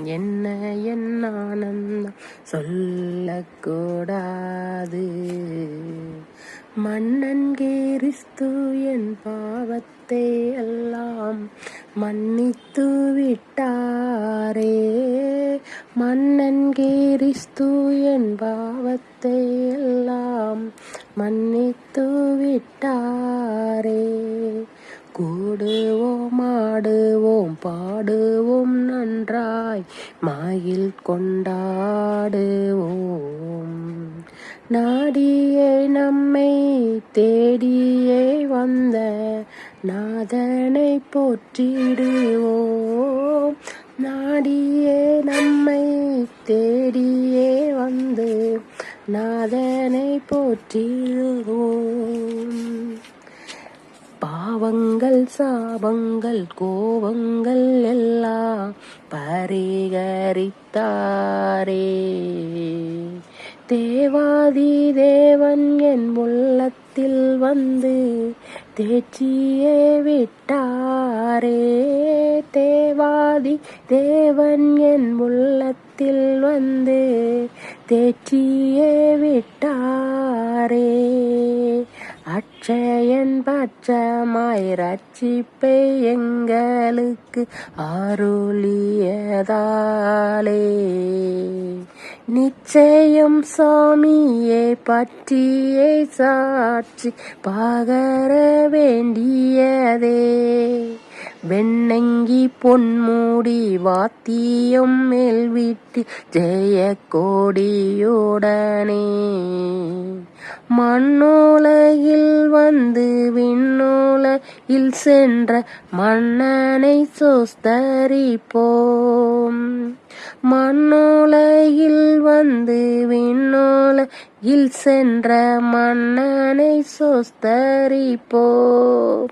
என்ன என் ஆனந்தம் சொல்லக்கூடாது. மன்னன் கிறிஸ்து என் பாவத்தை எல்லாம் மன்னித்து விட்டாரே. மன்னன் கிறிஸ்து என் பாவத்தை எல்லாம் மன்னித்து விட்டாரே. கூடுவோம் ஆடுவோம் பாடுவோம் நன்றாய் மகிழ் கொண்டாடுவோம். நாடியே நம்மை தேடியே வந்த நாதனை போற்றிடுவோம். நாடியே நம்மை தேடியே வந்து நாதனை போற்றிடுவோம். பாவங்கள் சாபங்கள் கோபங்கள் எல்லாம் பரிகரித்தாரே. தேவாதி தேவன் என் உள்ளத்தில் வந்து தேற்றியே விட்டாரே. தேவாதி தேவன் என் உள்ளத்தில் வந்து தேற்றியே விட்டாரே. அட்சயன் பட்சமாய் ரட்சிப்பை எங்களுக்கு அருளியதாலே. நிச்சயம் சாமியே பற்றியே சாட்சி பகர வேண்டியதே. வெண்ணங்கி பொன்மூடி வாத்தியம் மேல் வீட்டி ஜெய கோடியுடனே மண்ணுலகில் வந்து விண்ணுலகில் சென்ற மன்னனை சோஸ்தரிப்போம். மண்ணுலகில் வந்து விண்ணுலகில் சென்ற மன்னனை சோஸ்தரிப்போம்.